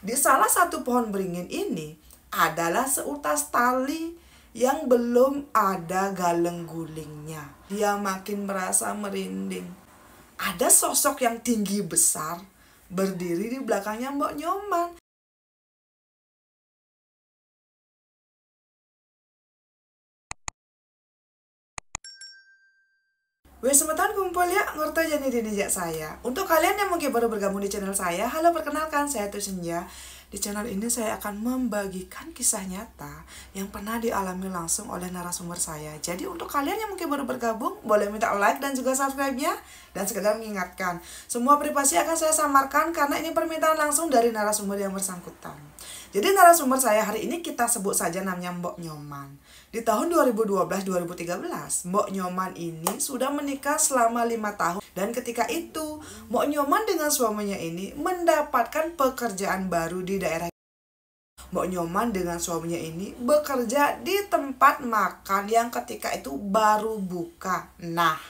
Di salah satu pohon beringin ini adalah seutas tali yang belum ada galeng gulingnya. Dia makin merasa merinding. Ada sosok yang tinggi besar berdiri di belakangnya Mbok Nyoman. Wes semeton kumpul ya, ngerti jadi dijak saya. Untuk kalian yang mungkin baru bergabung di channel saya, halo perkenalkan, saya Tuh Senja. Di channel ini saya akan membagikan kisah nyata yang pernah dialami langsung oleh narasumber saya. Jadi untuk kalian yang mungkin baru bergabung, boleh minta like dan juga subscribe-nya. Dan sekedar mengingatkan, semua privasi akan saya samarkan karena ini permintaan langsung dari narasumber yang bersangkutan. Jadi narasumber saya hari ini kita sebut saja namanya Mbok Nyoman. Di tahun 2012-2013, Mbok Nyoman ini sudah menikah selama 5 tahun. Dan ketika itu, Mbok Nyoman dengan suaminya ini mendapatkan pekerjaan baru di daerah. Mbok Nyoman dengan suaminya ini bekerja di tempat makan yang ketika itu baru buka. Nah,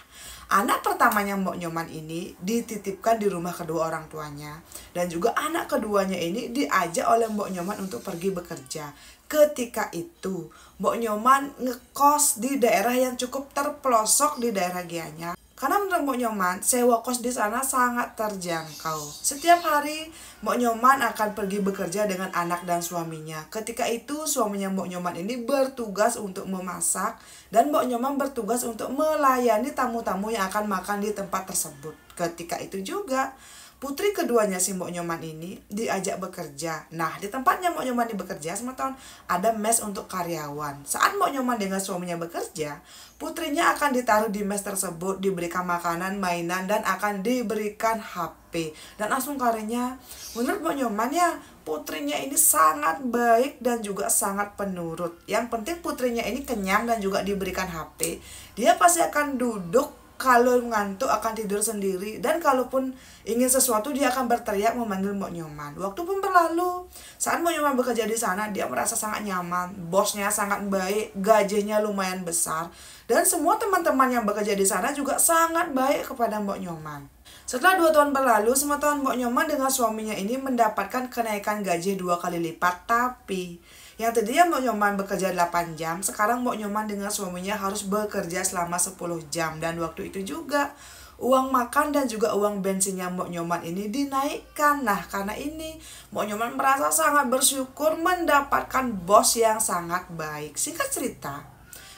anak pertamanya Mbok Nyoman ini dititipkan di rumah kedua orang tuanya. Dan juga anak keduanya ini diajak oleh Mbok Nyoman untuk pergi bekerja. Ketika itu, Mbok Nyoman ngekos di daerah yang cukup terpelosok di daerah Gianyar. Karena menurut Mbok Nyoman, sewa kos di sana sangat terjangkau. Setiap hari, Mbok Nyoman akan pergi bekerja dengan anak dan suaminya. Ketika itu, suaminya Mbok Nyoman ini bertugas untuk memasak. Dan Mbok Nyoman bertugas untuk melayani tamu-tamu yang akan makan di tempat tersebut. Ketika itu juga, putri keduanya si Mbok Nyoman ini diajak bekerja. Nah, di tempatnya Mbok Nyoman bekerja semeton ada mes untuk karyawan. Saat Mbok Nyoman dengan suaminya bekerja, putrinya akan ditaruh di mes tersebut, diberikan makanan, mainan, dan akan diberikan HP. Dan langsung karirnya, menurut Mbok Nyoman ya, putrinya ini sangat baik dan juga sangat penurut. Yang penting putrinya ini kenyang dan juga diberikan HP. Dia pasti akan duduk, kalau ngantuk akan tidur sendiri, dan kalaupun ingin sesuatu dia akan berteriak memanggil Mbok Nyoman. Waktu pun berlalu, saat Mbok Nyoman bekerja di sana dia merasa sangat nyaman, bosnya sangat baik, gajinya lumayan besar, dan semua teman-teman yang bekerja di sana juga sangat baik kepada Mbok Nyoman. Setelah 2 tahun berlalu, semeton Mbok Nyoman dengan suaminya ini mendapatkan kenaikan gaji 2 kali lipat, tapi yang tadinya Mbok Nyoman bekerja 8 jam, sekarang Mbok Nyoman dengan suaminya harus bekerja selama 10 jam. Dan waktu itu juga uang makan dan juga uang bensinnya Mbok Nyoman ini dinaikkan. Nah, karena ini Mbok Nyoman merasa sangat bersyukur mendapatkan bos yang sangat baik. Singkat cerita,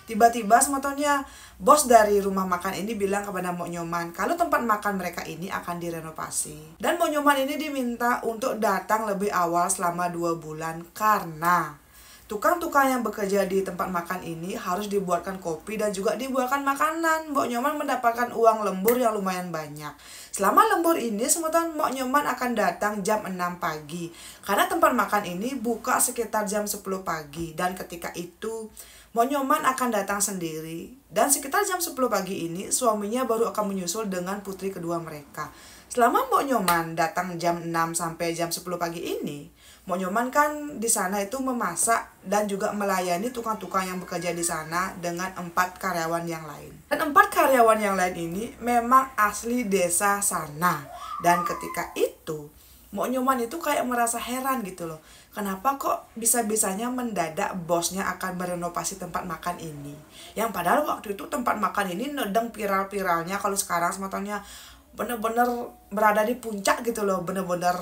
tiba-tiba semetonnya bos dari rumah makan ini bilang kepada Mbok Nyoman kalau tempat makan mereka ini akan direnovasi. Dan Mbok Nyoman ini diminta untuk datang lebih awal selama 2 bulan karena tukang-tukang yang bekerja di tempat makan ini harus dibuatkan kopi dan juga dibuatkan makanan. Mbok Nyoman mendapatkan uang lembur yang lumayan banyak. Selama lembur ini, semeton Mbok Nyoman akan datang jam 6 pagi. Karena tempat makan ini buka sekitar jam 10 pagi. Dan ketika itu, Mbok Nyoman akan datang sendiri. Dan sekitar jam 10 pagi ini, suaminya baru akan menyusul dengan putri kedua mereka. Selama Mbok Nyoman datang jam 6 sampai jam 10 pagi ini, Mbok Nyoman kan di sana itu memasak dan juga melayani tukang-tukang yang bekerja di sana dengan 4 karyawan yang lain. Dan 4 karyawan yang lain ini memang asli desa sana. Dan ketika itu, Mbok Nyoman itu kayak merasa heran gitu loh. Kenapa kok bisa-bisanya mendadak bosnya akan merenovasi tempat makan ini? Yang padahal waktu itu tempat makan ini nedeng viral-viralnya, kalau sekarang semetonnya bener-bener berada di puncak gitu loh. Bener-bener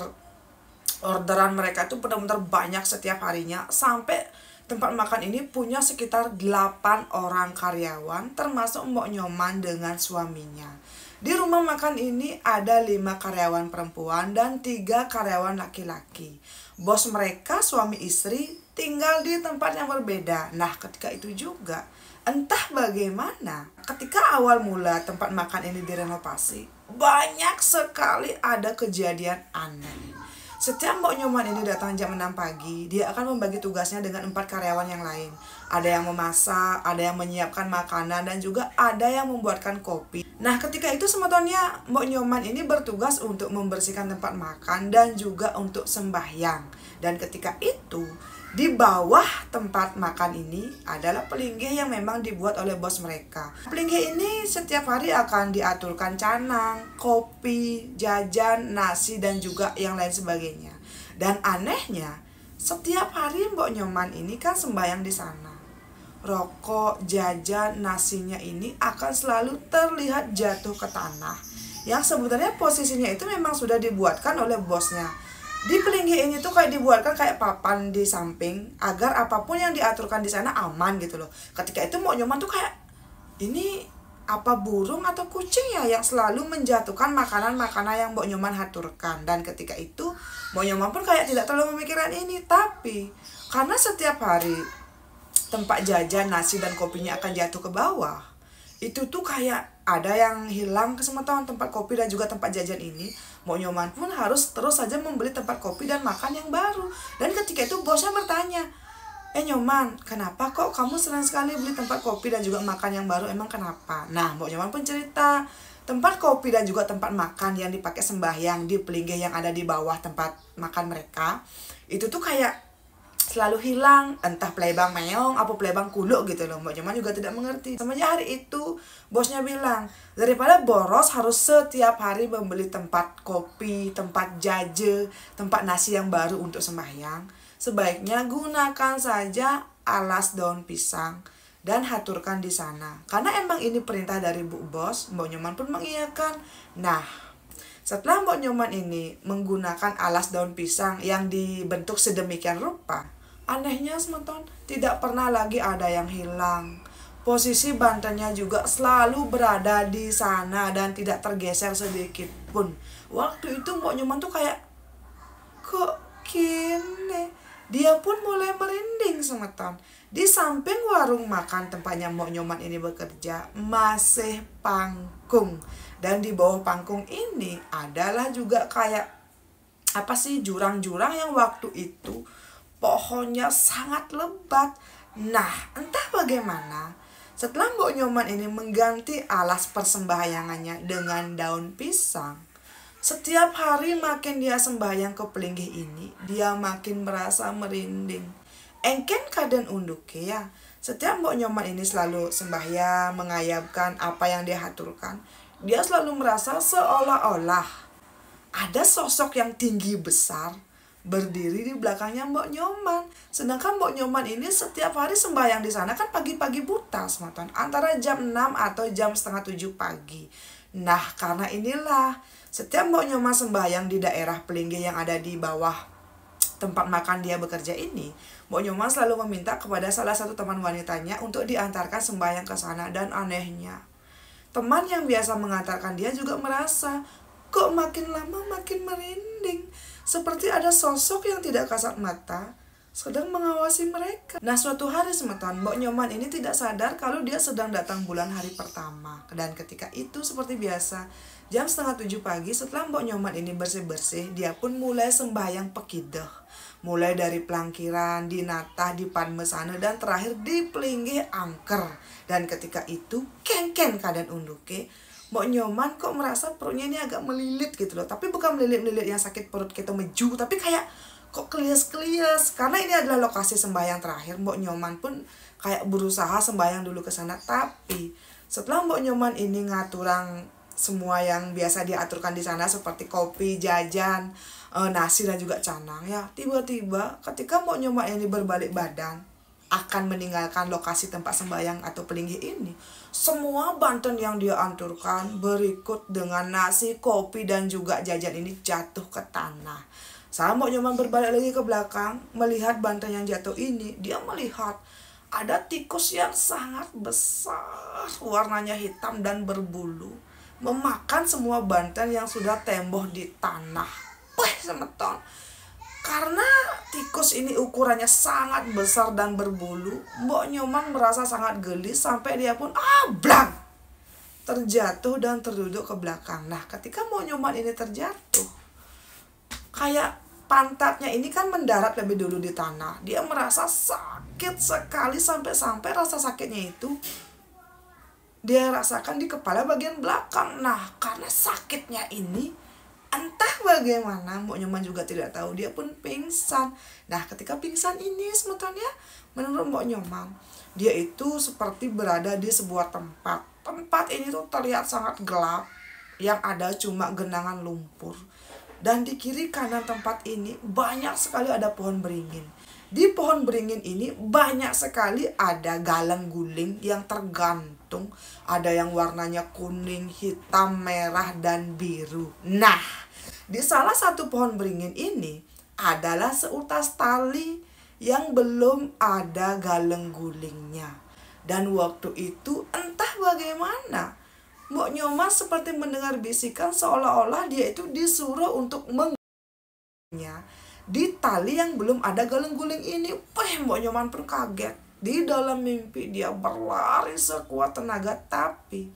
orderan mereka itu benar-benar banyak setiap harinya, sampai tempat makan ini punya sekitar 8 orang karyawan termasuk Mbok Nyoman dengan suaminya. Di rumah makan ini ada 5 karyawan perempuan dan 3 karyawan laki-laki. Bos mereka suami istri tinggal di tempat yang berbeda. Nah, ketika itu juga entah bagaimana ketika awal mula tempat makan ini direnovasi, banyak sekali ada kejadian aneh. Setiap Mbok Nyoman ini datang jam 6 pagi, dia akan membagi tugasnya dengan 4 karyawan yang lain. Ada yang memasak, ada yang menyiapkan makanan, dan juga ada yang membuatkan kopi. Nah, ketika itu semetonnya Mbok Nyoman ini bertugas untuk membersihkan tempat makan dan juga untuk sembahyang. Dan ketika itu, di bawah tempat makan ini adalah pelinggih yang memang dibuat oleh bos mereka. Pelinggih ini setiap hari akan diaturkan canang, kopi, jajan, nasi, dan juga yang lain sebagainya. Dan anehnya, setiap hari Mbok Nyoman ini kan sembahyang di sana. Rokok, jajan, nasinya ini akan selalu terlihat jatuh ke tanah. Yang sebenarnya posisinya itu memang sudah dibuatkan oleh bosnya. Di Pelinggih ini tuh kayak dibuatkan kayak papan di samping agar apapun yang diaturkan di sana aman gitu loh. Ketika itu Mbok Nyoman tuh kayak, ini apa burung atau kucing ya yang selalu menjatuhkan makanan-makanan yang Mbok Nyoman haturkan. Dan ketika itu Mbok Nyoman pun kayak tidak terlalu memikirkan ini. Tapi karena setiap hari tempat jajan, nasi dan kopinya akan jatuh ke bawah, itu tuh kayak ada yang hilang kesempatan tempat kopi dan juga tempat jajan ini. Mbok Nyoman pun harus terus saja membeli tempat kopi dan makan yang baru. Dan ketika itu bosnya bertanya, Nyoman, kenapa kok kamu sering sekali beli tempat kopi dan juga makan yang baru, emang kenapa? Nah, Mbok Nyoman pun cerita, tempat kopi dan juga tempat makan yang dipakai sembahyang di Pelinggih yang ada di bawah tempat makan mereka, itu tuh kayak selalu hilang, entah pelebang meong apa pelebang kuluk gitu loh. Mbok Nyoman juga tidak mengerti. Semenjak hari itu bosnya bilang, daripada boros harus setiap hari membeli tempat kopi, tempat jaje, tempat nasi yang baru untuk sembahyang, sebaiknya gunakan saja alas daun pisang dan haturkan di sana. Karena emang ini perintah dari Bu Bos, Mbok Nyoman pun mengiyakan. Nah, setelah Mbok Nyoman ini menggunakan alas daun pisang yang dibentuk sedemikian rupa, anehnya semeton tidak pernah lagi ada yang hilang. Posisi bantalnya juga selalu berada di sana dan tidak tergeser sedikit pun. Waktu itu Mbok Nyoman tuh kayak, kok gini? Dia pun mulai merinding semeton. Di samping warung makan tempatnya Mbok Nyoman ini bekerja masih pangkung. Dan di bawah pangkung ini adalah juga kayak jurang-jurang yang waktu itu pohonnya sangat lebat. Nah, entah bagaimana, setelah Mbok Nyoman ini mengganti alas persembahyangannya dengan daun pisang, setiap hari makin dia sembahyang ke Pelinggih ini, dia makin merasa merinding. Engken kaden unduke ya, setiap Mbok Nyoman ini selalu sembahyang, mengayabkan apa yang dia haturkan, dia selalu merasa seolah-olah ada sosok yang tinggi besar berdiri di belakangnya Mbok Nyoman. Sedangkan Mbok Nyoman ini setiap hari sembahyang di sana kan pagi-pagi buta semeton, antara jam 6 atau jam setengah 7 pagi. Nah, karena inilah setiap Mbok Nyoman sembahyang di daerah Pelinggih yang ada di bawah tempat makan dia bekerja ini, Mbok Nyoman selalu meminta kepada salah satu teman wanitanya untuk diantarkan sembahyang ke sana. Dan anehnya, teman yang biasa mengantarkan dia juga merasa, kok makin lama makin merinding. Seperti ada sosok yang tidak kasat mata sedang mengawasi mereka. Nah, suatu hari semeton, Mbok Nyoman ini tidak sadar kalau dia sedang datang bulan hari pertama. Dan ketika itu seperti biasa, jam setengah 7 pagi setelah Mbok Nyoman ini bersih-bersih, dia pun mulai sembahyang pekidah. Mulai dari pelangkiran, di Natah, di Padmesana, dan terakhir di Pelinggih angker. Dan ketika itu, ken keadaan unduke, Mbok Nyoman kok merasa perutnya ini agak melilit gitu loh. Tapi bukan melilit-melilit yang sakit perut kita meju, tapi kayak kok kelias-kelias. Karena ini adalah lokasi sembahyang terakhir, Mbok Nyoman pun kayak berusaha sembahyang dulu ke sana. Tapi setelah Mbok Nyoman ini ngaturang semua yang biasa diaturkan di sana seperti kopi, jajan, nasi dan juga canang ya, tiba-tiba ketika Mbok Nyoman ini berbalik badan akan meninggalkan lokasi tempat sembahyang atau Pelinggih ini, semua banten yang dia anturkan berikut dengan nasi, kopi dan juga jajan ini jatuh ke tanah. Saat Mbok Nyoman berbalik lagi ke belakang melihat banten yang jatuh ini, dia melihat ada tikus yang sangat besar, warnanya hitam dan berbulu, memakan semua banten yang sudah temboh di tanah. Semeton, karena tikus ini ukurannya sangat besar dan berbulu, Mbok Nyoman merasa sangat geli sampai dia pun blang, terjatuh dan terduduk ke belakang. Nah, ketika Mbok Nyoman ini terjatuh, kayak pantatnya ini kan mendarat lebih dulu di tanah. Dia merasa sakit sekali sampai rasa sakitnya itu dia rasakan di kepala bagian belakang. Nah, karena sakitnya ini, entah bagaimana, Mbok Nyoman juga tidak tahu, dia pun pingsan. Nah, ketika pingsan ini semeton ya, menurut Mbok Nyoman, dia itu seperti berada di sebuah tempat. Tempat ini tuh terlihat sangat gelap, yang ada cuma genangan lumpur. Dan di kiri kanan tempat ini banyak sekali ada pohon beringin. Di pohon beringin ini banyak sekali ada galang guling yang tergantung. Ada yang warnanya kuning, hitam, merah, dan biru. Nah, di salah satu pohon beringin ini adalah seutas tali yang belum ada galang gulingnya. Dan waktu itu entah bagaimana Mbok Nyoman seperti mendengar bisikan seolah-olah dia itu disuruh untuk menggulingnya di tali yang belum ada galang guling ini. Mbok Nyoman pun kaget. Di dalam mimpi dia berlari sekuat tenaga, tapi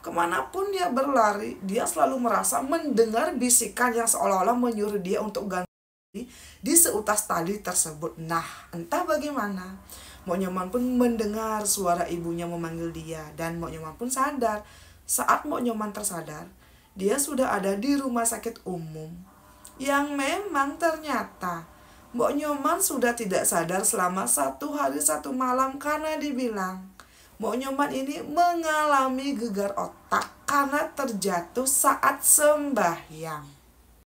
kemanapun dia berlari, dia selalu merasa mendengar bisikan yang seolah-olah menyuruh dia untuk ganti di seutas tali tersebut. Nah, entah bagaimana Mbok Nyoman pun mendengar suara ibunya memanggil dia, dan Mbok Nyoman pun sadar. Saat Mbok Nyoman tersadar, dia sudah ada di rumah sakit umum. Yang memang ternyata Mbok Nyoman sudah tidak sadar selama 1 hari 1 malam karena dibilang Mbok Nyoman ini mengalami gegar otak karena terjatuh saat sembahyang.